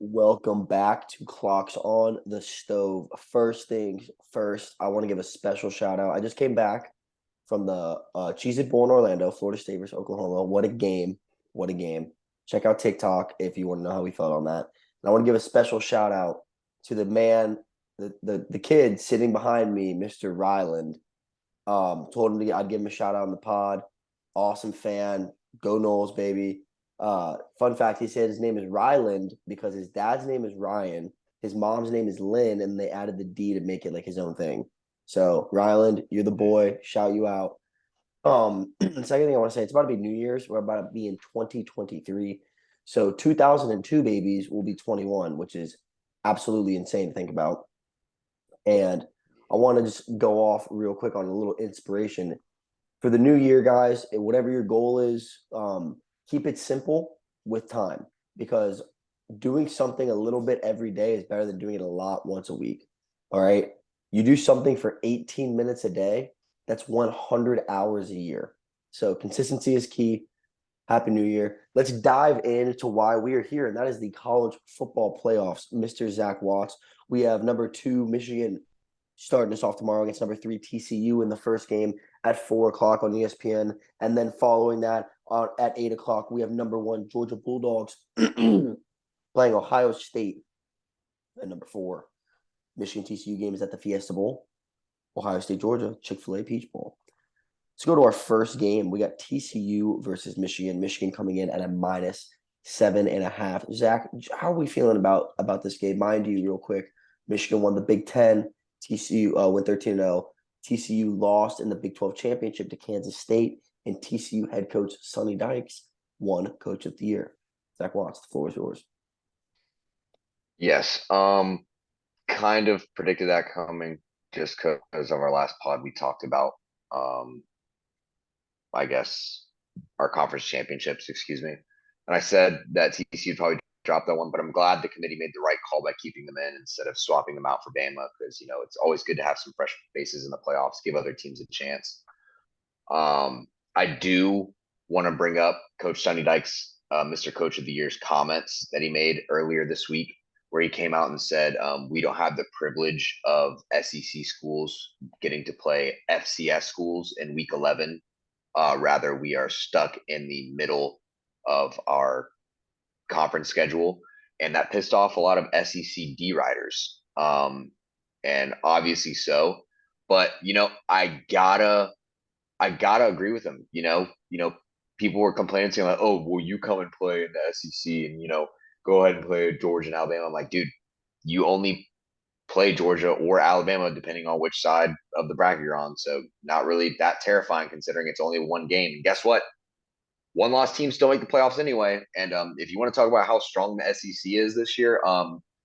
Welcome back to Clocks on the Stove. First things first, I want to give a special shout out. I just came back from the Cheez-It Bowl in Orlando, Florida State versus Oklahoma. What a game. What a game. Check out TikTok if you want to know how we felt on that. And I want to give a special shout out to the man, the kid sitting behind me, Mr. Ryland. Told him I'd give him a shout out on the pod. Awesome fan. Go Knowles, baby. Fun fact, he said his name is Ryland because his dad's name is Ryan, his mom's name is Lynn, and they added the D to make it like his own thing. So Ryland, you're the boy. Shout you out. The second thing I want to say, it's about to be New Year's. We're about to be in 2023. So 2002 babies will be 21, which is absolutely insane to think about. And I want to just go off real quick on a little inspiration for the new year, guys. Whatever your goal is, keep it simple with time, because doing something a little bit every day is better than doing it a lot once a week. All right. You do something for 18 minutes a day, that's 100 hours a year. So consistency is key. Happy New Year. Let's dive into why we are here, and that is the college football playoffs. Mr. Zach Watts. We have number 2 Michigan starting us off tomorrow against number 3 TCU in the first game at 4 o'clock on ESPN. And then following that at 8 o'clock, we have number 1 Georgia Bulldogs playing Ohio State at number 4. Michigan TCU game is at the Fiesta Bowl. Ohio State, Georgia, Chick-fil-A Peach Bowl. Let's go to our first game. We got TCU versus Michigan. Michigan coming in at a -7.5. Zach, how are we feeling about this game? Mind you, real quick, Michigan won the Big Ten. TCU went 13-0. TCU lost in the Big 12 championship to Kansas State, and TCU head coach Sonny Dykes won Coach of the Year. Zach Watts, the floor is yours. Yes, kind of predicted that coming just because of our last pod we talked about, um, I guess our conference championships, excuse me. And I said that TCU would probably drop that one, but I'm glad the committee made the right call by keeping them in instead of swapping them out for Bama because, it's always good to have some fresh faces in the playoffs, give other teams a chance. I do want to bring up Coach Sonny Dykes, Mr. Coach of the Year's comments that he made earlier this week, where he came out and said, we don't have the privilege of SEC schools getting to play FCS schools in week 11. Rather, we are stuck in the middle of our conference schedule. And that pissed off a lot of SEC D riders. And obviously so. But, I gotta agree with him. People were complaining saying like, "Oh, will you come and play in the SEC and go ahead and play Georgia and Alabama?" I'm like, dude, you only play Georgia or Alabama depending on which side of the bracket you're on. So not really that terrifying considering it's only one game. And guess what? One loss teams still make the playoffs anyway. And if you want to talk about how strong the SEC is this year,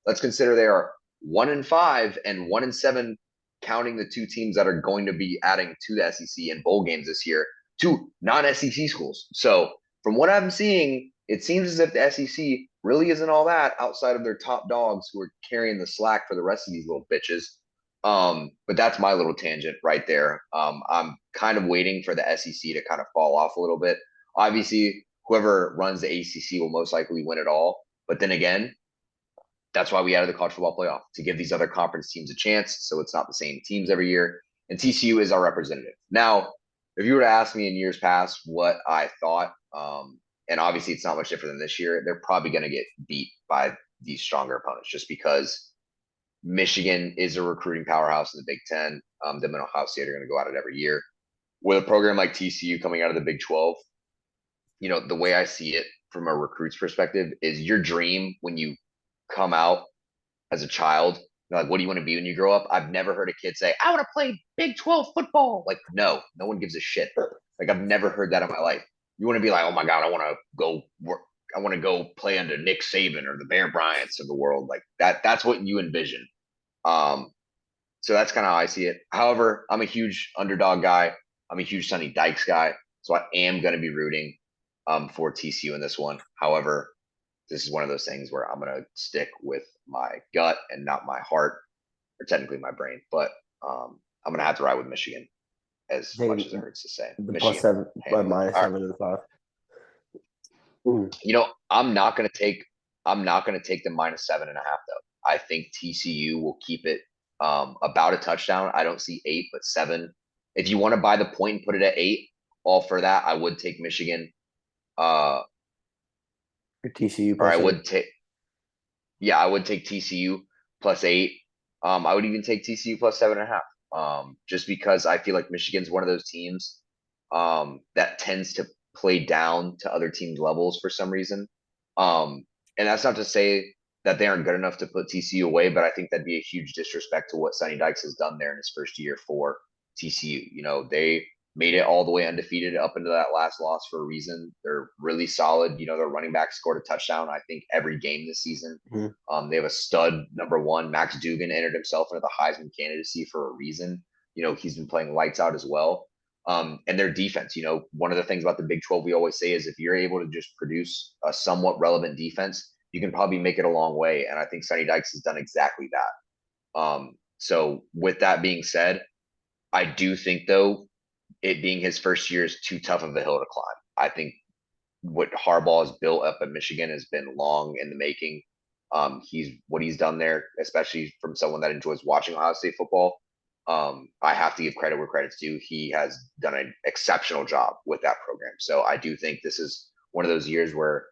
let's consider they are 1-5 and 1-7, counting the two teams that are going to be adding to the SEC in bowl games this year, to non-SEC schools. So from what I'm seeing, it seems as if the SEC really isn't all that outside of their top dogs who are carrying the slack for the rest of these little bitches. But that's my little tangent right there. I'm kind of waiting for the SEC to kind of fall off a little bit. Obviously, whoever runs the ACC will most likely win it all. But then again, that's why we added the college football playoff, to give these other conference teams a chance. So it's not the same teams every year. And TCU is our representative. Now, if you were to ask me in years past what I thought, and obviously it's not much different than this year, they're probably going to get beat by these stronger opponents just because Michigan is a recruiting powerhouse in the Big Ten. Them and Ohio State are going to go at it every year. With a program like TCU coming out of the Big 12, the way I see it from a recruit's perspective is your dream when you come out as a child. Like, what do you want to be when you grow up? I've never heard a kid say, I want to play Big 12 football. Like, no one gives a shit. Like, I've never heard that in my life. You want to be like, oh my God, I want to go work. I want to go play under Nick Saban or the Bear Bryants of the world. Like that's what you envision. So that's kind of how I see it. However, I'm a huge underdog guy. I'm a huge Sonny Dykes guy. So I am going to be rooting for TCU in this one. However, this is one of those things where I'm going to stick with my gut and not my heart, or technically my brain. But I'm going to have to ride with Michigan as much as it Taking hurts to say. the plus Michigan, 7 by handily. minus All right. 7.5. Mm. I'm not going to take I'm not going to take the -7.5 though. I think TCU will keep it about a touchdown. I don't see 8, but 7. If you want to buy the point and put it at 8, all for that. I would take Michigan. Uh, For TCU or I plus 8. would take, yeah, I would take TCU plus 8. I would even take TCU plus 7.5. Just because I feel like Michigan's one of those teams that tends to play down to other teams' levels for some reason. And that's not to say that they aren't good enough to put TCU away, but I think that'd be a huge disrespect to what Sonny Dykes has done there in his first year for TCU. They made it all the way undefeated up into that last loss for a reason. They're really solid. Their running back scored a touchdown, I think, every game this season. Mm-hmm. They have a stud number one. Max Dugan entered himself into the Heisman candidacy for a reason. He's been playing lights out as well. And their defense, one of the things about the Big 12 we always say is if you're able to just produce a somewhat relevant defense, you can probably make it a long way. And I think Sonny Dykes has done exactly that. So with that being said, I do think though, it being his first year is too tough of a hill to climb. I think what Harbaugh has built up at Michigan has been long in the making. He's done there, especially from someone that enjoys watching Ohio State football. I have to give credit where credit's due. He has done an exceptional job with that program. So I do think this is one of those years where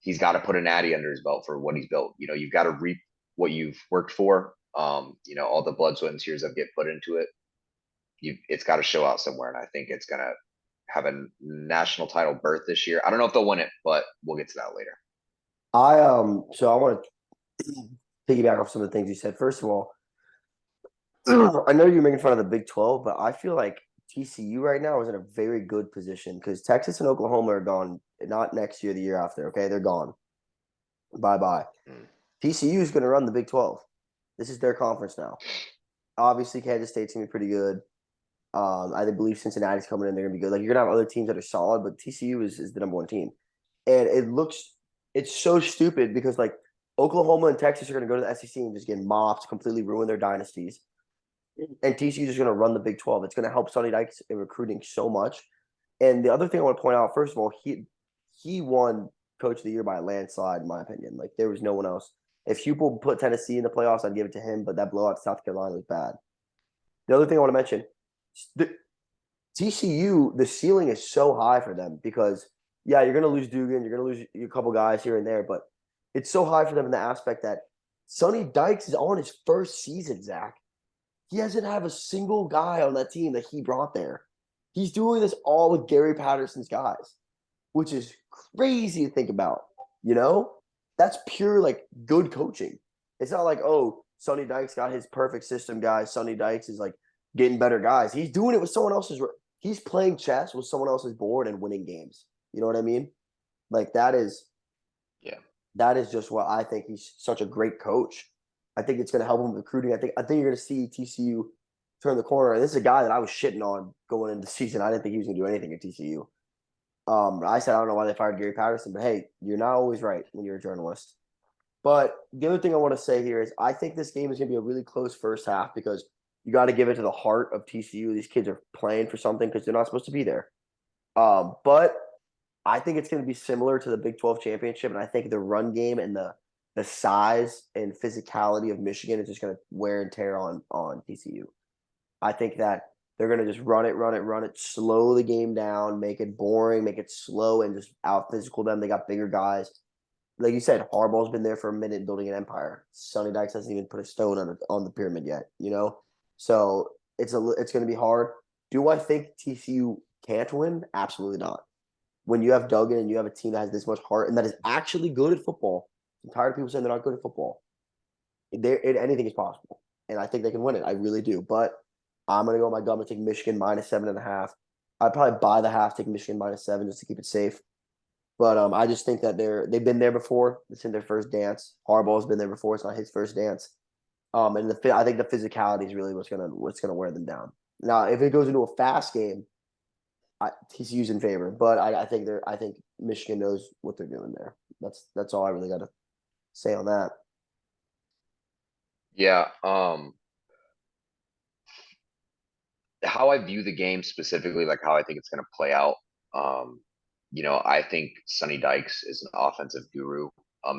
he's got to put a natty under his belt for what he's built. You've got to reap what you've worked for. All the blood, sweat, and tears that get put into it. It's got to show out somewhere, and I think it's gonna have a national title berth this year. I don't know if they'll win it, but we'll get to that later. So I want to piggyback off some of the things you said. First of all, I know you're making fun of the Big 12, but I feel like TCU right now is in a very good position because Texas and Oklahoma are gone, not next year, the year after. Okay, they're gone. Bye bye. Mm. TCU is going to run the Big 12. This is their conference now. Obviously, Kansas State's going to be pretty good. I believe Cincinnati's coming in. They're going to be good. Like, you're going to have other teams that are solid, but TCU is the number one team. And it's so stupid because, like, Oklahoma and Texas are going to go to the SEC and just get mopped, completely ruin their dynasties. And TCU is just going to run the Big 12. It's going to help Sonny Dykes in recruiting so much. And the other thing I want to point out, first of all, he won Coach of the Year by a landslide, in my opinion. Like, there was no one else. If Hupel put Tennessee in the playoffs, I'd give it to him, but that blowout to South Carolina was bad. The other thing I want to mention, the TCU, the ceiling is so high for them because, yeah, you're going to lose Dugan, you're going to lose a couple guys here and there, but it's so high for them in the aspect that Sonny Dykes is on his first season, Zach. He hasn't had a single guy on that team that he brought there. He's doing this all with Gary Patterson's guys, which is crazy to think about. That's pure like good coaching. It's not like, oh, Sonny Dykes got his perfect system, guys. Sonny Dykes is like getting better guys. He's doing it with someone else's. He's playing chess with someone else's board and winning games. You know what I mean? Like Yeah. that is just what I think he's such a great coach. I think it's going to help him with recruiting. I think you're going to see TCU turn the corner. And this is a guy that I was shitting on going into the season. I didn't think he was going to do anything at TCU. I said I don't know why they fired Gary Patterson, but hey, you're not always right when you're a journalist. But the other thing I want to say here is I think this game is going to be a really close first half because you got to give it to the heart of TCU. These kids are playing for something because they're not supposed to be there. But I think it's going to be similar to the Big 12 championship, and I think the run game and the size and physicality of Michigan is just going to wear and tear on TCU. I think that they're going to just run it, slow the game down, make it boring, make it slow, and just out physical them. They got bigger guys. Like you said, Harbaugh's been there for a minute building an empire. Sonny Dykes hasn't even put a stone on the pyramid yet. So it's going to be hard. Do I think TCU can't win? Absolutely not. When you have Duggan and you have a team that has this much heart and that is actually good at football, I'm tired of people saying they're not good at football. Anything is possible, and I think they can win it. I really do. But I'm gonna go with my gut. I'm gonna take Michigan -7.5. I'd probably buy the half, take Michigan -7 just to keep it safe. But I just think that they've been there before. It's in their first dance. Harbaugh's been there before. It's not his first dance. And I think the physicality is really what's gonna wear them down. Now, if it goes into a fast game, TCU's in favor, but I think Michigan knows what they're doing there. That's all I really got to say on that. Yeah. How I view the game specifically, like how I think it's going to play out. I think Sonny Dykes is an offensive guru.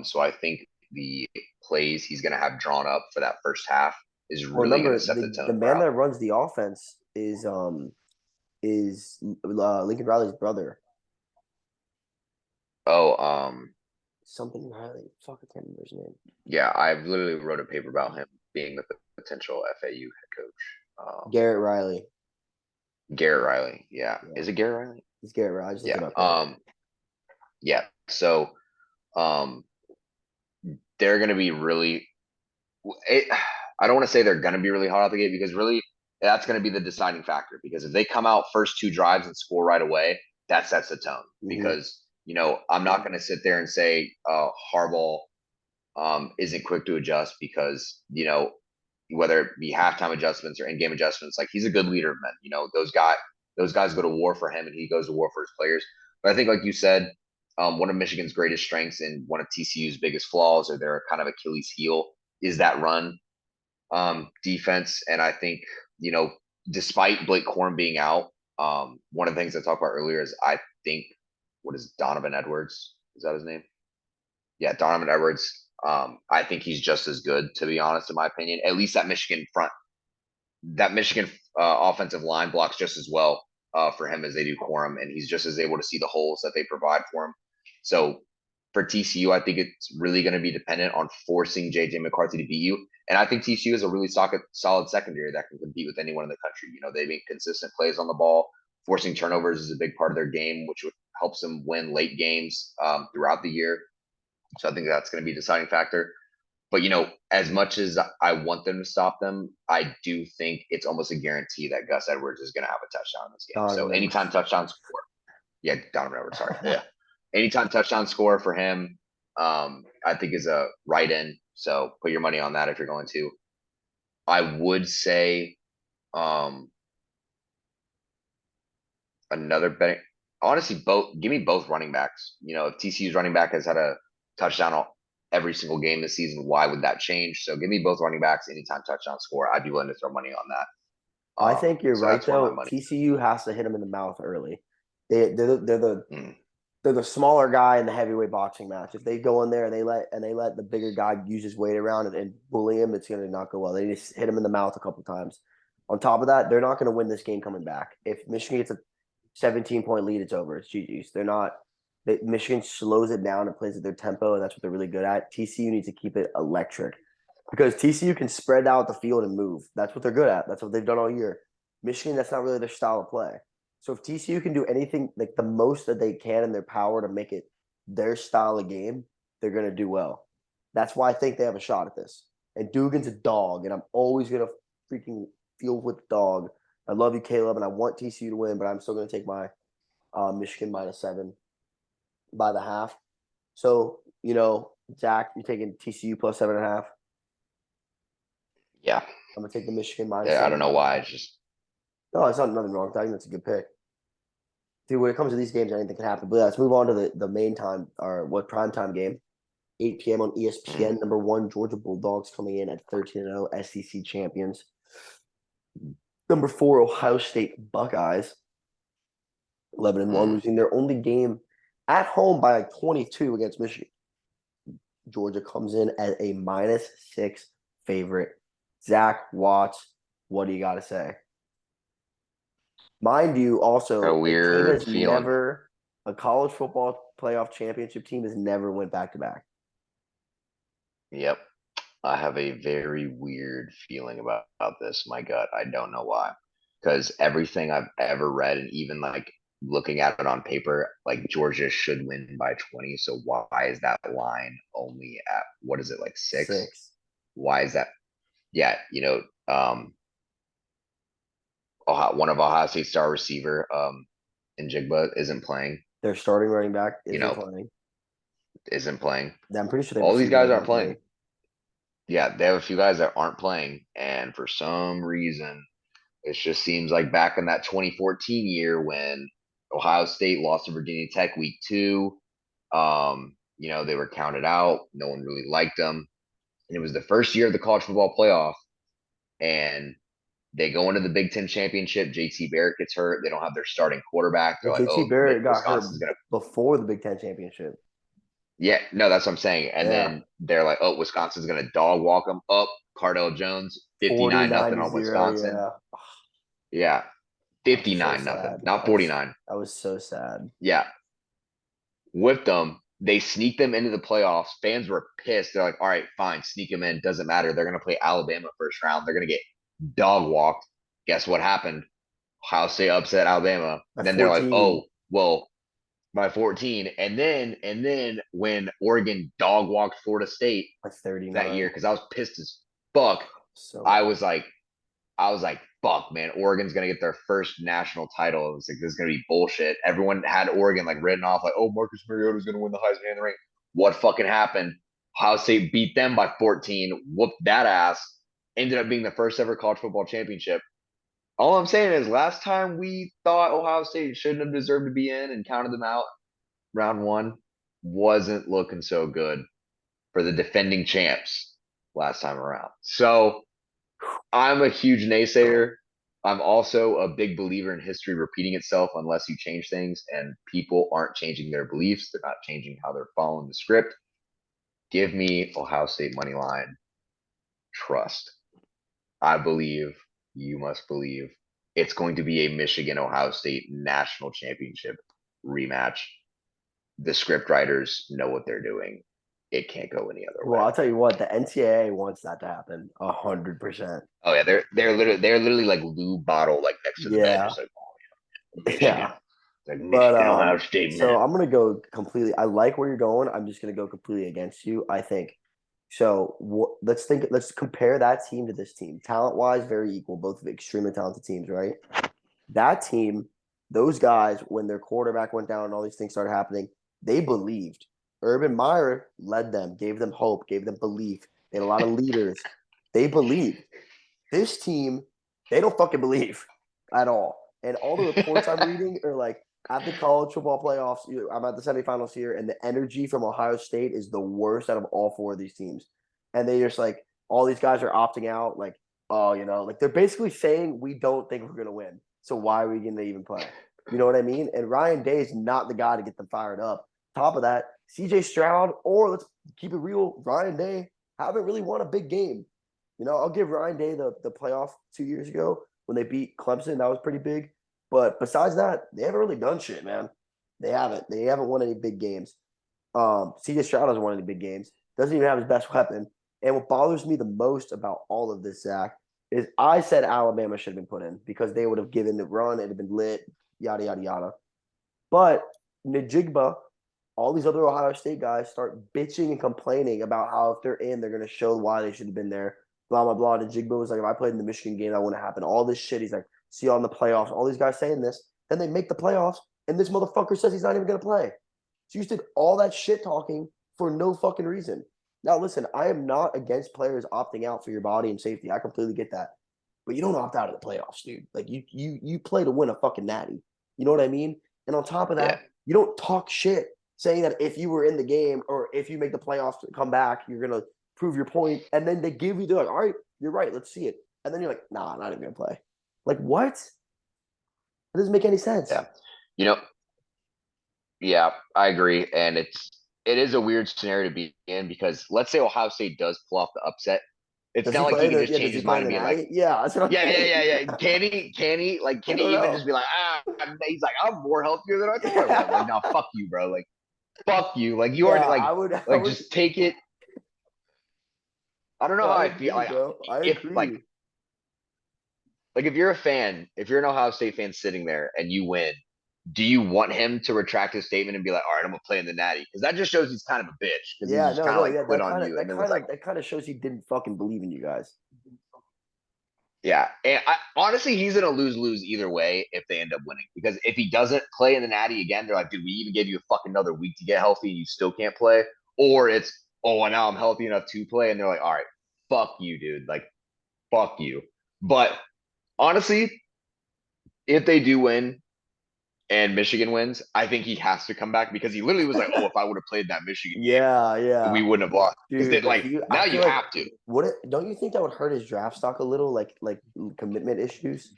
So I think the plays he's going to have drawn up for that first half is Well, really going to remember set the the tone for man how. that runs the offense is Lincoln Riley's brother. Oh, Something Riley. Fuck, I can't remember his name. yeah, I've literally wrote a paper about him being the potential FAU head coach. Garrett Riley. Garrett Riley. Yeah, Yeah, is it Garrett Riley? he's Garrett Riley. I just looked Yeah. it up here. Yeah. So, um, they're going to be really. It, I don't want to say they're going to be really hot out the gate because really that's going to be the deciding factor. Because if they come out first two drives and score right away, that sets the tone. Mm-hmm. Because I'm not going to sit there and say Harbaugh isn't quick to adjust because whether it be halftime adjustments or in-game adjustments, like he's a good leader of men. Those guys go to war for him and he goes to war for his players. But I think, like you said, one of Michigan's greatest strengths and one of TCU's biggest flaws, or their kind of Achilles heel, is that run defense. And I think you know, despite Blake Corum being out, one of the things I talked about earlier is I think what is Donovan Edwards? Is that his name? Yeah, Donovan Edwards. I think he's just as good, to be honest, in my opinion. At least that Michigan offensive line blocks just as well for him as they do Quorum, and he's just as able to see the holes that they provide for him. So for TCU, I think it's really going to be dependent on forcing JJ McCarthy to beat you. And I think TCU is a really solid secondary that can compete with anyone in the country. They make consistent plays on the ball. Forcing turnovers is a big part of their game, which helps them win late games throughout the year. So I think that's going to be a deciding factor. But as much as I want them to stop them, I do think it's almost a guarantee that Gus Edwards is going to have a touchdown in this game. So Donovan anytime Edwards. touchdown score, yeah, Donovan Edwards, sorry, yeah, anytime touchdown score for him, I think is a right in. So put your money on that if you're going to. I would say um, another betting. Honestly, both give me both running backs. If TCU's running back has had a touchdown every single game this season, why would that change? So give me both running backs anytime touchdown score. I'd be willing to throw money on that. I think you're So right that's where my though. money. TCU has to hit him in the mouth early. They're Mm, they're the smaller guy in the heavyweight boxing match. If they go in there and they let the bigger guy use his weight around and bully him, it's gonna not go well. They just hit him in the mouth a couple times. On top of that, they're not gonna win this game coming back. If Michigan gets a 17-point lead, it's over. It's GG's. They're not. Michigan slows it down and plays at their tempo, and that's what they're really good at. TCU needs to keep it electric because TCU can spread out the field and move. That's what they're good at. That's what they've done all year. Michigan, that's not really their style of play. So if TCU can do anything like the most that they can in their power to make it their style of game, they're going to do well. That's why I think they have a shot at this. And Dugan's a dog, and I'm always going to freaking feel with the dog. I love you, Caleb, and I want TCU to win, but I'm still going to take my Michigan -7 by the half. So, Zach, you're taking TCU plus 7.5. yeah, I'm gonna take the Michigan minus yeah. I seven don't by know the why. half. It's just No, it's not nothing wrong with that. I think that's a good pick. Dude, when it comes to these games, anything can happen. But let's move on to the main time or what prime time game. 8 p.m. on mm, ESPN. Number one, Georgia Bulldogs coming in at 13-0, SEC champions. Number four, Ohio State Buckeyes, 11-1, mm. losing their only game at home by like 22 against Michigan. Georgia comes in as a -6 favorite. Zach Watts, what do you got to say? Mind you, A also a team weird has feeling. never a college football playoff championship team has never went back to back. Yep. I have a very weird feeling about this. My gut. I don't know why. Because everything I've ever read, and even like looking at it on paper, like Georgia should win by 20. So why is that line only at what is it, like 6? 6. Why is that? Yeah, one of Ohio State's star receiver, in Jigba isn't playing. Their starting running back You isn't know, playing. isn't playing. I'm pretty sure they have All these receivers guys that aren't aren't playing. playing. Yeah, they have a few guys that aren't playing, and for some reason, it just seems like back in that 2014 year when Ohio State lost to Virginia Tech week 2, they were counted out. No one really liked them, and it was the first year of the college football playoff, and they go into the Big Ten championship. JT Barrett gets hurt. They don't have their starting quarterback. They're Well, like, JT oh, Barrett got hurt Wisconsin's gonna. before the Big Ten championship. Yeah, no, that's what I'm saying. And Yeah. then they're like, oh, Wisconsin's gonna dog walk them up. Cardell Jones, 59 49 nothing to on 0. Wisconsin. Yeah. Yeah, That was so 59 nothing, sad. not 49. That was so sad. Yeah, whipped them. They sneaked them into the playoffs. Fans were pissed. They're like, all right, fine, sneak them in. Doesn't matter. They're gonna play Alabama first round. They're gonna get dog walked. Guess what happened? Ohio State upset Alabama. By Then they're like, 14, oh, well, by 14. And then when Oregon dog walked Florida State by that 39. year, because I was pissed as fuck, So I mad. was like, I was like, fuck, man, Oregon's gonna get their first national title. It was like, this is gonna be bullshit. Everyone had Oregon like written off, like, oh, Marcus Mariota's gonna win the Heisman in the ring. What fucking happened? Ohio State beat them by 14, whooped that ass, ended up being the first ever college football championship. All I'm saying is, last time we thought Ohio State shouldn't have deserved to be in and counted them out, round one wasn't looking so good for the defending champs last time around. So I'm a huge naysayer. I'm also a big believer in history repeating itself unless you change things, and people aren't changing their beliefs. They're not changing how they're following the script. Give me Ohio State money line. Trust. I believe you must believe it's going to be a Michigan Ohio State national championship rematch. The script writers know what they're doing. It can't go any other Well, way. I'll tell you what, the NCAA wants that to happen 100%. Oh yeah, they're literally like lube bottle like next to the bed, Yeah. just like Michigan, Yeah. like But Michigan, Ohio State, so man. I'm gonna go completely. I like where you're going. I'm just gonna go completely against you. I think so. Let's think. Let's compare that team to this team. Talent wise, very equal. Both extremely talented teams, right? That team, those guys, when their quarterback went down and all these things started happening, they believed. Urban Meyer led them, gave them hope, gave them belief. They had a lot of leaders. They believed. This team, they don't fucking believe at all. And all the reports I'm reading are like at the college football playoffs, I'm at the semifinals here, and the energy from Ohio State is the worst out of all four of these teams. And they just like all these guys are opting out, like, oh, like they're basically saying we don't think we're gonna win. So why are we gonna even play? You know what I mean? And Ryan Day is not the guy to get them fired up. Top of that, CJ Stroud, or let's keep it real, Ryan Day haven't really won a big game. I'll give Ryan Day the playoff 2 years ago when they beat Clemson. That was pretty big. But besides that, they haven't really done shit, man. They haven't. They haven't won any big games. CJ Stroud hasn't won any big games. Doesn't even have his best weapon. And what bothers me the most about all of this, Zach, is I said Alabama should have been put in because they would have given the run, it'd have been lit, yada yada yada. But Najigba, all these other Ohio State guys start bitching and complaining about how if they're in, they're going to show why they should have been there. Blah blah blah. Najigba was like, if I played in the Michigan game, that wouldn't happen. All this shit. He's like, see you on the playoffs. All these guys saying this. Then they make the playoffs, and this motherfucker says he's not even going to play. So you just did all that shit talking for no fucking reason. Now listen, I am not against players opting out for your body and safety. I completely get that. But you don't opt out of the playoffs, dude. Like you play to win a fucking natty. You know what I mean? And on top of Yeah, that, you don't talk shit saying that if you were in the game or if you make the playoffs to come back, you're gonna prove your point. And then they're like, all right, you're right, let's see it. And then you're like, nah, I'm not even gonna play. Like what? It doesn't make any sense. yeah. You know, yeah, I agree, and it is a weird scenario to be in because let's say Ohio State does pull off the upset. It's Does he not like play he in can the just yeah, change does he his play mind in and the be like, natty? Yeah, that's what I'm yeah, yeah, saying. yeah, yeah. Can I he don't even know. just be like, he's like, I'm more healthier than I thought I was. Like, no, fuck you, bro. Like, fuck you. Like, you Yeah, already I like would just take it. I don't know no, how I I feel. agree, Like, bro. I if agree. if you're a fan, if you're an Ohio State fan sitting there and you win, do you want him to retract his statement and be like, all right, I'm gonna play in the natty? Because that just shows he's kind of a bitch because he's Yeah, just no, kind of no, like yeah. quit That on kind of you that and then was kind like, of that kind of shows he didn't fucking believe in you guys. yeah. And honestly, he's gonna lose either way if they end up winning. Because if he doesn't play in the natty again, they're like, dude, we even gave you a fucking another week to get healthy and you still can't play. Or it's, oh, and now I'm healthy enough to play, and they're like, all right, fuck you, dude. Like, fuck you. But honestly, if they do win, and Michigan wins, I think he has to come back because he literally was like, "Oh, if I would have played that Michigan Yeah, game, we yeah. wouldn't have lost." Dude, Because but like I now feel you like have to. don't you think that would hurt his draft stock a little, like commitment issues?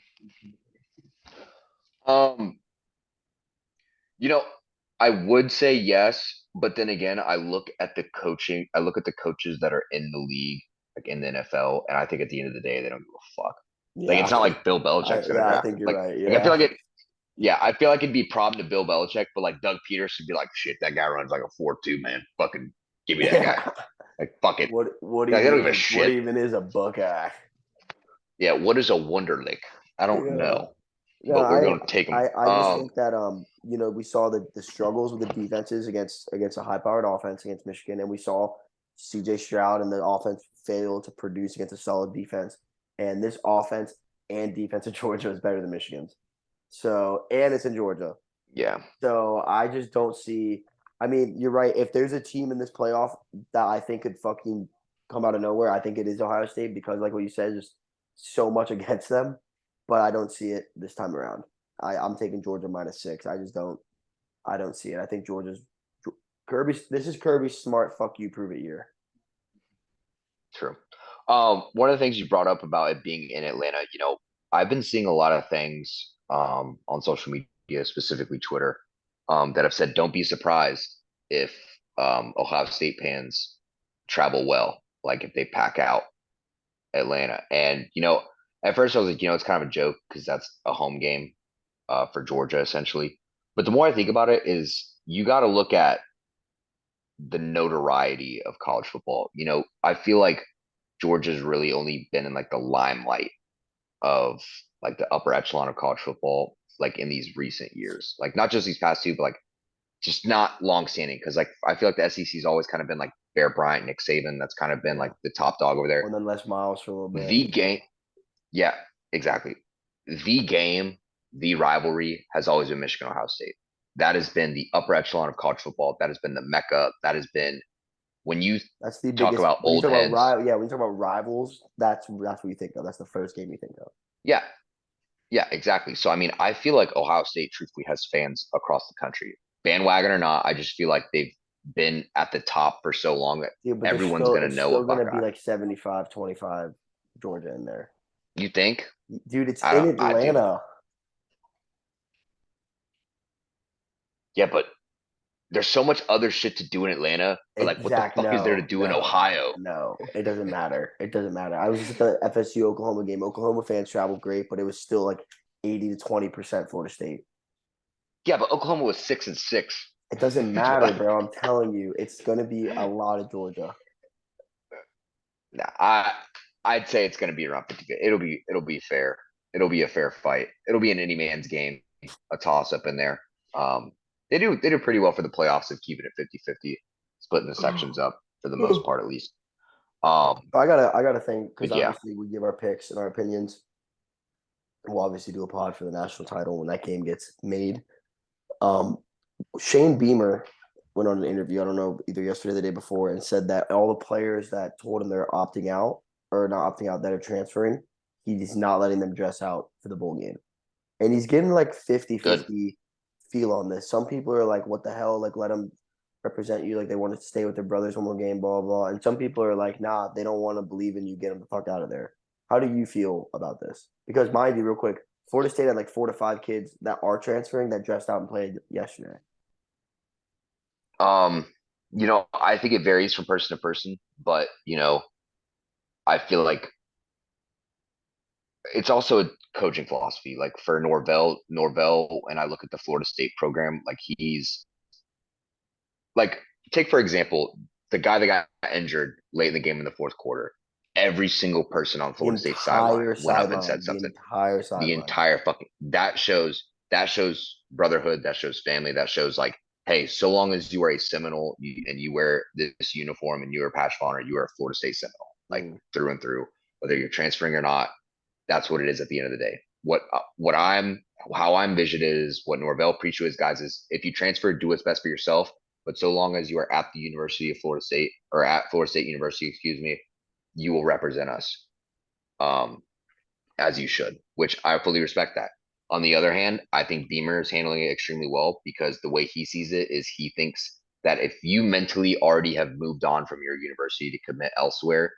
Um, you know, I would say yes, but then again, I look at the coaching. I look at the coaches that are in the league, like in the NFL, and I think at the end of the day, they don't give a fuck. Like Yeah, it's not like Bill Belichick's gonna I draft think him. you're Like, right. like I feel Yeah. like it. Yeah, I feel like it'd be a problem to Bill Belichick, but like Doug Peterson would be like, shit, that guy runs like a 4.2, man. Fucking give me that guy. Yeah. Like, fuck it. What Like, they even don't is give a what shit. even is a Buckeye? Yeah, what is a Wonderlick? I don't Yeah. know, No, but we're gonna take him. I just think that we saw the struggles with the defenses against a high powered offense against Michigan, and we saw CJ Stroud and the offense fail to produce against a solid defense. And this offense and defense of Georgia is better than Michigan's. So and it's in Georgia. Yeah, So I just don't see. I mean, you're right. If there's a team in this playoff that I think could fucking come out of nowhere, I think it is Ohio State because, like what you said, just so much against them. But I don't see it this time around. I'm taking Georgia -6. I just don't. I don't see it. I think Georgia's Kirby. This is Kirby's smart. Fuck you, prove it year. true. One of the things you brought up about it being in Atlanta, I've been seeing a lot of things on social media, specifically Twitter, that have said don't be surprised if Ohio State fans travel well, like if they pack out Atlanta. And at first I was like, it's kind of a joke because that's a home game for Georgia essentially. But the more I think about it, is you got to look at the notoriety of college football. I feel like Georgia's really only been in like the limelight of like the upper echelon of college football, like in these recent years. Like not just these past two, but like just not long standing. Because like I feel like the SEC's always kind of been like Bear Bryant, Nick Saban. That's kind of been like Yeah. the top dog over there. And then Les Miles for a little bit. The game, yeah, exactly. The game, the rivalry has always been Michigan Ohio State. That has been the upper echelon of college football. That has been the mecca. That has been when you That's the talk biggest. about When you old talk about heads. rival, yeah, when you talk about rivals, that's what you think of. That's the first game you think of. Yeah, yeah, exactly. So I mean, I feel like Ohio State truthfully has fans across the country. Bandwagon or not, I just feel like they've been at the top for so long that Yeah, but there's everyone's still gonna it's know a still gonna be Buckeye. like 75-25 Georgia in there. You think? Dude, it's I in don't I do. Atlanta. Yeah, but there's so much other shit to do in Atlanta, but like what the Exact. fuck is there to No, do in no, Ohio? no. It doesn't matter. It doesn't matter. I was just at the FSU Oklahoma game. Oklahoma fans traveled great, but it was still like 80-20% Florida State. Yeah, but Oklahoma was 6-6. It doesn't matter, bro. I'm telling you, it's gonna be a lot of Georgia. Nah, I'd say it's gonna be around 50. It'll be fair. It'll be a fair fight. It'll be an any man's game, a toss up in there. Um, they do pretty well for the playoffs of keeping it 50-50, splitting the sections up for the most part at least. I gotta think because But yeah, obviously we give our picks and our opinions. We'll obviously do a pod for the national title when that game gets made. Um, Shane Beamer went on an interview, I don't know, either yesterday or the day before, and said that all the players that told him they're opting out or not opting out that are transferring, he's not letting them dress out for the bowl game. And he's getting like 50 good. 50 feel on this. Some people are like, what the hell? Like, let them represent you. Like, they want to stay with their brothers one more game, blah, blah. And some people are like, nah, they don't want to believe in you. Get them the fuck out of there. How do you feel about this? Because, mind you, real quick, Florida State had like 4 to 5 kids that are transferring that dressed out and played yesterday. Um, I think it varies from person to person, but I feel like it's also a coaching philosophy. Like for Norvell, and I look at the Florida State program, like he's like take for example the guy that got injured late in the game in the fourth quarter. Every single person on The Florida State sideline entire went up and said sideline, the something. entire The sideline. entire fucking that shows brotherhood. That shows family. That shows like, hey, so long as you are a Seminole and you wear this uniform and you are a patch of honor, you are a Florida State Seminole, like Mm. through and through. Whether you're transferring or not, that's what it is at the end of the day. How I'm envisioned is what Norvell preached to his guys is if you transfer, do what's best for yourself. But so long as you are at the University of Florida State or at Florida State University, excuse me, you will represent us um, as you should, which I fully respect that. On the other hand, I think Beamer is handling it extremely well because the way he sees it is he thinks that if you mentally already have moved on from your university to commit elsewhere,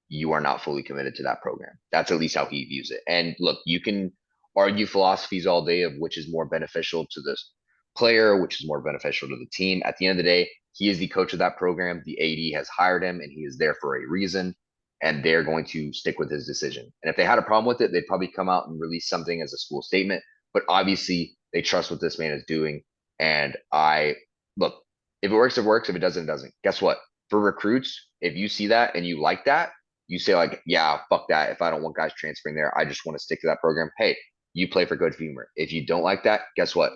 you are not fully committed to that program. That's at least how he views it. And look, you can argue philosophies all day of which is more beneficial to this player, which is more beneficial to the team. At the end of the day, he is the coach of that program. The AD has hired him, and he is there for a reason. And they're going to stick with his decision. And if they had a problem with it, they'd probably come out and release something as a school statement. But obviously, they trust what this man is doing. And I look, if it works, it works. If it doesn't, it doesn't. Guess what? For recruits, if you see that and you like that, you say like, yeah, fuck that. If I don't want guys transferring there, I just want to stick to that program. Hey, you play for Coach Beamer. If you don't like that, guess what?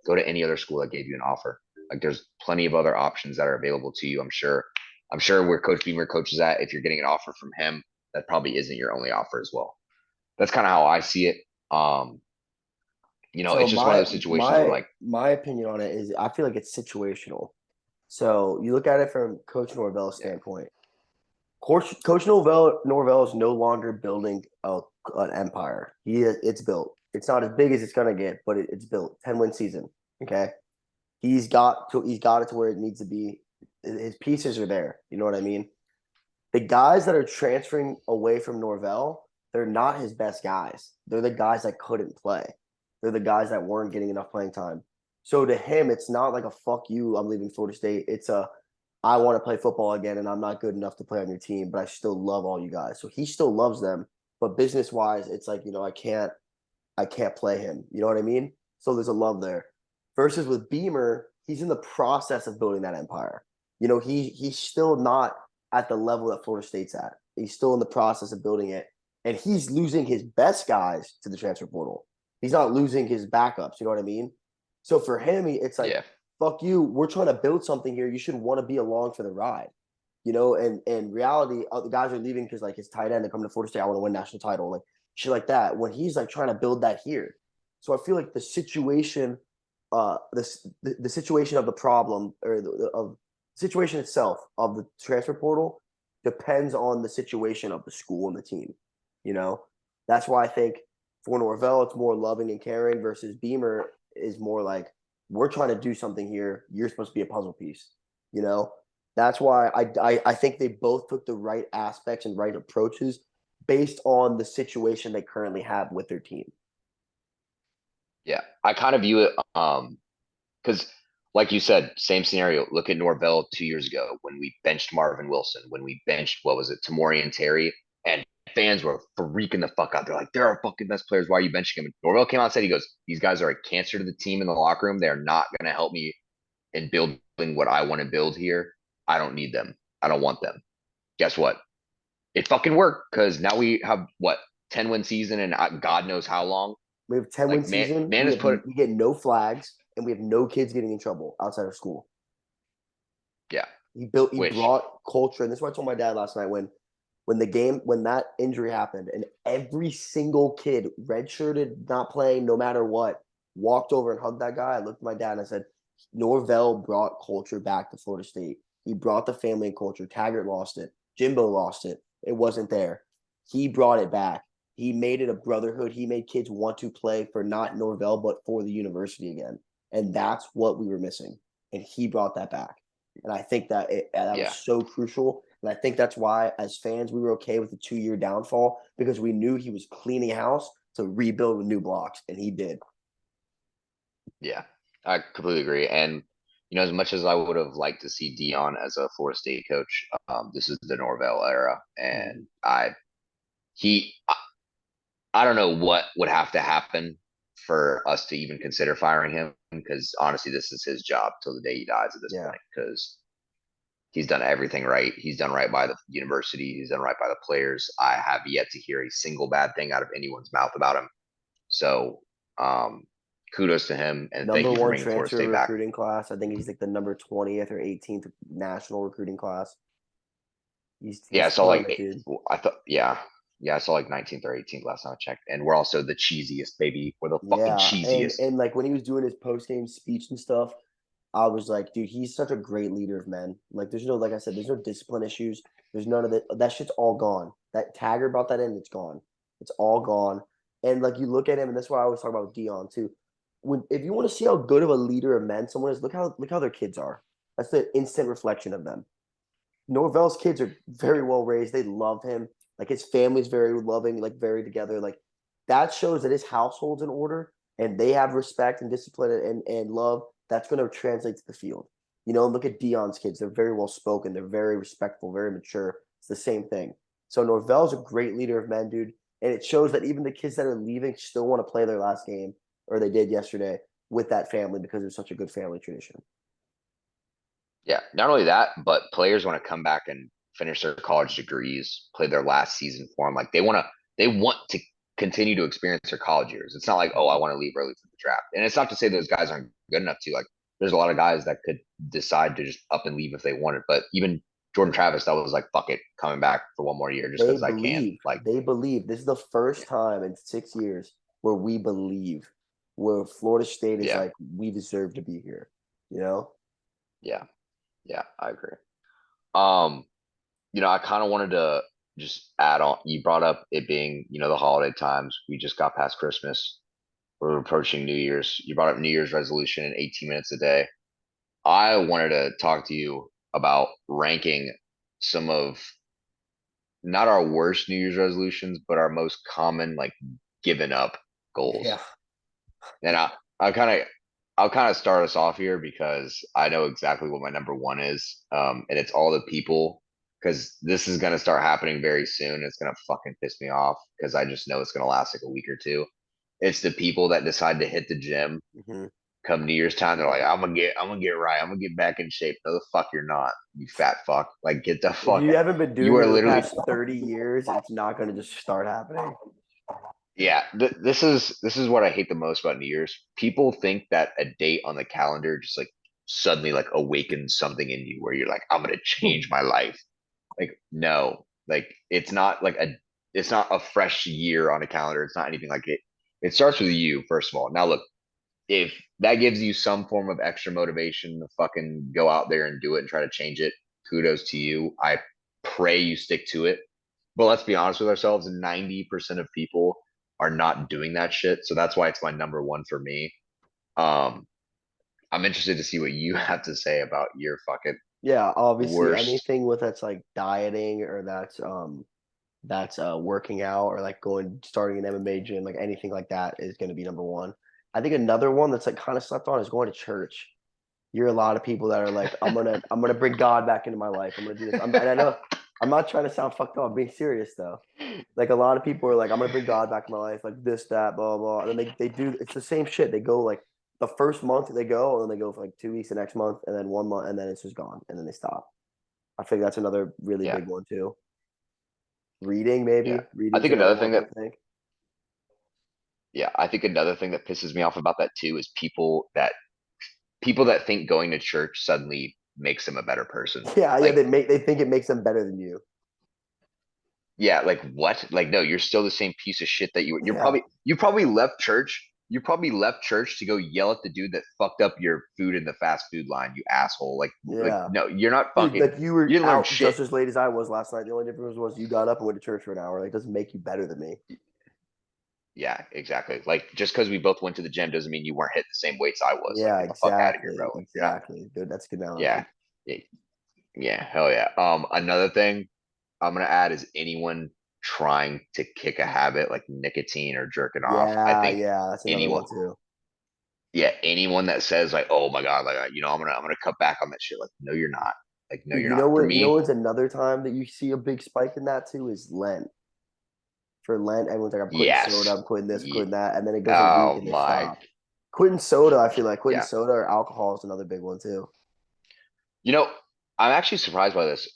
Go to any other school that gave you an offer. Like there's plenty of other options that are available to you. I'm sure. I'm sure where Coach Beamer coaches at, if you're getting an offer from him, that probably isn't your only offer as well. That's kind of how I see it. So It's just one of my those situations where my like, my opinion on it is I feel like it's situational. So you look at it from Coach Norvell's yeah, standpoint. Coach Norvell is no longer building an empire. It's built. It's not as big as it's gonna get, but it's built. 10-win season. Okay, he's got it to where it needs to be. His pieces are there. You know what I mean? The guys that are transferring away from Norvell, they're not his best guys. They're the guys that couldn't play. They're the guys that weren't getting enough playing time. So to him, it's not like a fuck you, I'm leaving Florida State. It's a I want to play football again and I'm not good enough to play on your team, but I still love all you guys. So he still loves them. But business wise, it's like, I can't play him. You know what I mean? So there's a love there. Versus with Beamer, he's in the process of building that empire. He's still not at the level that Florida State's at. He's still in the process of building it. And he's losing his best guys to the transfer portal. He's not losing his backups. You know what I mean? So for him, it's like, yeah, fuck you. We're trying to build something here. You should want to be along for the ride. And reality, the guys are leaving because like his tight end, they come to Florida State, I want to win national title, like shit like that. When he's like trying to build that here, so I feel like the situation, the situation of the problem or of the situation itself of the transfer portal depends on the situation of the school and the team. You know, that's why I think for Norvell it's more loving and caring versus Beamer is more like we're trying to do something here. You're supposed to be a puzzle piece. You know, that's why I think they both took the right aspects and right approaches based on the situation they currently have with their team. yeah. I kind of view it because like you said, same scenario. Look at Norvell 2 years ago when we benched Marvin Wilson, when we benched what was it, Tamori and Terry, and fans were freaking the fuck out. They're like, they're our fucking best players. Why are you benching him? And Norvell came out and said, he goes, these guys are a cancer to the team in the locker room. They're not going to help me in building what I want to build here. I don't need them. I don't want them. Guess what? It fucking worked because now we have what 10-win season and God knows how long. We have 10-win Like season. man We has have put we get no flags and we have no kids getting in trouble outside of school. yeah, He which brought culture, and this is what I told my dad last night when that injury happened, and every single kid, redshirted, not playing, no matter what, walked over and hugged that guy. I looked at my dad and I said, Norvell brought culture back to Florida State. He brought the family and culture. Taggart lost it. Jimbo lost it. It wasn't there. He brought it back. He made it a brotherhood. He made kids want to play for not Norvell, but for the university again. And that's what we were missing. And he brought that back. And I think that was yeah, so crucial. And I think that's why, as fans, we were okay with the 2-year downfall because we knew he was cleaning house to rebuild with new blocks, and he did. yeah. I completely agree. And as much as I would have liked to see Dion as a Florida State coach, this is the Norvell era, Mhm. and he I don't know what would have to happen for us to even consider firing him because honestly, this is his job till the day he dies at this Yeah. point because he's done everything right. He's done right by the university. He's done right by the players. I have yet to hear a single bad thing out of anyone's mouth about him. So, kudos to him and thank Number you for one bringing Florida transfer State back. recruiting class. I think he's like the number 20th or 18th national recruiting class. Yeah, I He's saw killing like it, dude. I thought yeah, I saw like 19th or 18th last time I checked, and we're also the cheesiest baby. We're the fucking Yeah, and cheesiest. and like when he was doing his post game speech and stuff, I was like, dude, he's such a great leader of men. Like, like I said, there's no discipline issues. There's none of that. That shit's all gone. That Tagger brought that in, it's gone. It's all gone. And like you look at him, and that's why I always talk about Dion too. If you want to see how good of a leader of men someone is, look how their kids are. That's the instant reflection of them. Norvell's kids are very well raised. They love him. Like his family's very loving, like very together. Like that shows that his household's in order and they have respect and discipline and love. That's going to translate to the field. Look at Dion's kids. They're very well spoken. They're very respectful, very mature. It's the same thing. So Norvell's a great leader of men, dude. And it shows that even the kids that are leaving still want to play their last game, or they did yesterday, with that family because it's such a good family tradition. Yeah, not only that, but players want to come back and finish their college degrees, play their last season for them. Like they want to continue to experience their college years. It's not like, oh, I Mhm. want to leave early for the draft. And it's not to say those guys aren't good enough to. Like, there's a lot of guys that could decide to just up and leave if they wanted. But even Jordan Travis, that was like, fuck it, coming back for one more year just They because I can. believe. Like, They believe. This is the first time in 6 years where we believe, where Florida State is yeah, like, we deserve to be here. You know? yeah, yeah, I agree. Um, I kind of wanted to just add on. You brought up it being, the holiday times. We just got past Christmas. We're approaching New Year's. You brought up New Year's resolution in 18 minutes a day. I wanted to talk to you about ranking some of not our worst New Year's resolutions, but our most common like given up Yeah. goals. And I kind of I'll kind of start us off here because I know exactly what my number one is. And it's all the people because this is gonna start happening very soon. It's gonna fucking piss me off because I just know it's gonna last like a week or two. It's the people that decide to hit the gym Hmm. come New Year's time. They're like, I'm gonna get right. I'm gonna get back in shape. No, the fuck you're not, you fat fuck. Like, get the If fuck. you haven't been You doing it are in the literally past 30 years, it's not going to just start happening. Yeah, this is what I hate the most about New Year's. People think that a date on the calendar just like suddenly like awakens something in you where you're like, I'm gonna change my life. Like, no, like it's not a fresh year on a calendar. It's not anything like it. It starts with you, first of all. Now look, if that gives you some form of extra motivation to fucking go out there and do it and try to change it, kudos to you. I pray you stick to it. But let's be honest with ourselves, 90% of people are not doing that shit. So that's why it's my number one for me. Um, I'm interested to see what you have to say about your fucking Yeah, obviously worst. anything with that's like dieting or that's working out or like going starting an MMA gym, like anything like that is going to be number one. I think another one that's like kind of slept on is going to church. You're a lot of people that are like, I'm gonna bring God back into my life. I'm gonna do this. And I know I'm not trying to sound fucked up. I'm being serious though. Like a lot of people are like, I'm gonna bring God back in my life, like this, that, blah, blah. And then they do it's the same shit. They go like the first month they go, and then they go for like 2 weeks the next month, and then 1 month, and then it's just gone, and then they stop. I think that's another really Yeah, big one too. Reading, yeah. maybe. I Reading's think another another one thing that that I think. yeah, I think another thing that pisses me off about that too is people that think going to church suddenly makes them a better person. Yeah, yeah, Like, they think it makes them better than you. yeah, like what? Like, no, you're still the same piece of shit that you're Yeah, probably you probably left church. You probably left church to go yell at the dude that fucked up your food in the fast food line, you asshole. Like yeah. no, you're not Dude, fucking like you were you didn't learn out shit. just as late as I was last night. The only difference was you got up and went to church for an hour. Like, it doesn't make you better than me. Yeah, exactly. Like just because we both went to the gym doesn't mean you weren't hitting the same weights I was. Like Yeah, get the fuck out of here, exactly. bro. Like you're not Exactly. Dude, that's a good yeah. analogy. Yeah, yeah, hell yeah. Another thing I'm gonna add is anyone trying to kick a habit like nicotine or jerking off. I Yeah, think yeah, that's another anyone one too. yeah, anyone that says like, "Oh my God, like I'm gonna cut back on that shit," like, no, you're not. Like, no, Dude, you're not. For you know me, what's another time that you see a big spike in that too is Lent. For Lent, everyone's like, I'm quitting soda, yes, I'm quitting this, Ye- quitting that, and then it goes a week oh and they my, stop. Quitting soda, I feel like quitting yeah. soda or alcohol is another big one too. You know, I'm actually surprised by this.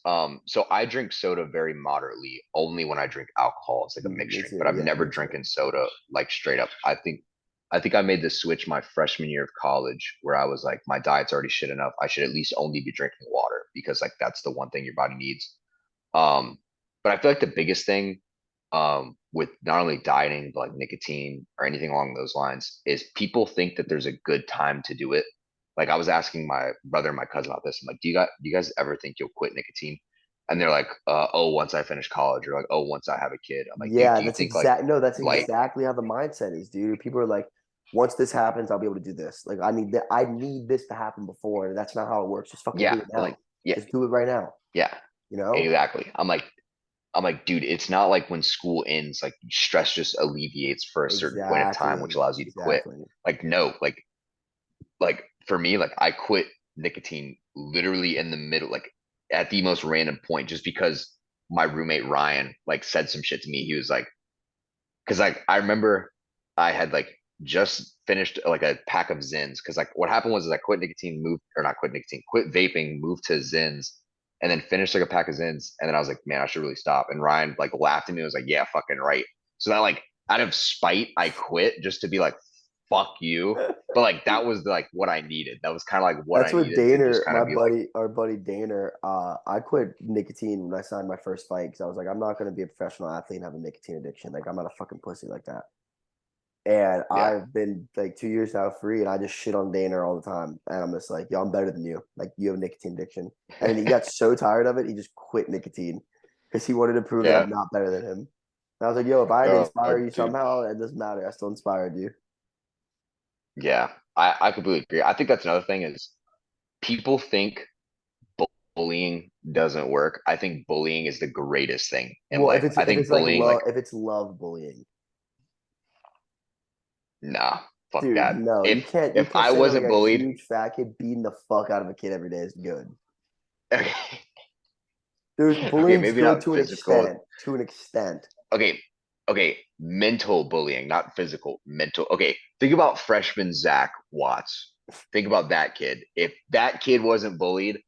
So I drink soda very moderately, only when I drink alcohol. It's like a mixed Me drink, but too. I've Yeah, never me too. drinking soda like straight up. I think I made the switch my freshman year of college where I was like, my diet's already shit enough. I should at least only be drinking water because like that's the one thing your body needs. Um, but I feel like the biggest thing with not only dieting but like nicotine or anything along those lines is people think that there's a good time to do it. Like I was asking my brother and my cousin about this. I'm like, do you guys ever think you'll quit nicotine? And they're like, oh, once I finish college, or like, oh, once I have a kid. I'm like, dude, Yeah, do you think like that's like exactly how the mindset is, dude. People are like, once this happens, I'll be able to do this. Like I need this to happen before. That's not how it works. Just fucking do yeah, it like now. yeah, Just do it right now. yeah, You know? exactly. I'm like, dude, it's not like when school ends, like stress just alleviates for a certain point of time, which Exactly. allows you to quit. Exactly. Like, no, like for me, like I quit nicotine literally in the middle, like at the most random point, just because my roommate Ryan like said some shit to me. He was like, because like I remember I had like just finished like a pack of Zins because like what happened was is I quit nicotine, moved or not quit nicotine, quit vaping, moved to Zins, and then finished like a pack of Zins, and then I was like, man, I should really stop. And Ryan like laughed at me and was like, yeah, fucking right. So that like out of spite, I quit just to be like, fuck you. But like that was like what I needed. That was kind of like what That's I what needed to just Daner, kind my of be like, buddy, our buddy Daner. I quit nicotine when I signed my first fight because I was like, I'm not going to be a professional athlete and have a nicotine addiction. Like, I'm not a fucking pussy like that. And yeah, I've been like 2 years now free, and I just shit on Daner all the time. And I'm just like, yo, I'm better than you. Like, you have a nicotine addiction. And then he got so tired of it, he just quit nicotine because he wanted to prove that I'm yeah. not better than him. And I was like, yo, if I had to Oh, inspire you dude. somehow, it doesn't matter. I still inspired you. Yeah, I completely agree. I think that's another thing is people think bullying doesn't work. I think bullying is the greatest thing in Well, life. I if think it's like bullying, love, like, if it's love bullying, nah, fuck dude, that. no, If you if can't I say that like wasn't a bullied, huge fat kid beating the fuck out of a kid every day is good. okay, There's okay, bullying's maybe good not to an physical. extent. To an extent. Okay, okay, mental bullying, not physical, mental. Okay, think about freshman Zach Watts. Think about that kid. If that kid wasn't bullied,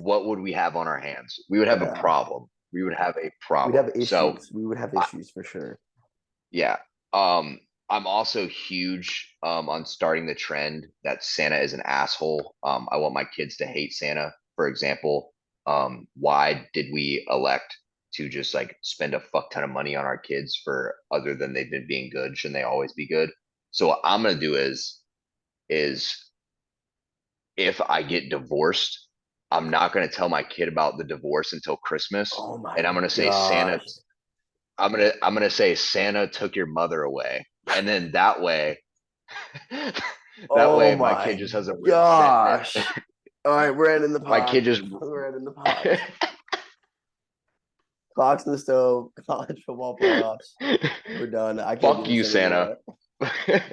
what would we have on our hands? We would have a Yeah. problem. We would have a We'd problem. have So, issues. We would have I, issues for sure. yeah. I'm also huge on starting the trend that Santa is an asshole. I want my kids to hate Santa. For example, why did we elect to just like spend a fuck ton of money on our kids for other than they've been being good? Shouldn't they always be good? So what I'm gonna do is if I get divorced, I'm not gonna tell my kid about the divorce until Christmas, Oh my and I'm gonna say Santa gosh. I'm gonna say Santa took your mother away, and then that way, that Oh way my kid my just has a resentment. gosh. All right, we're ending the My pod. kid just We're ending the pod. Clocks in the stove, college football playoffs. We're done. I can't do fuck you, this Santa. anymore.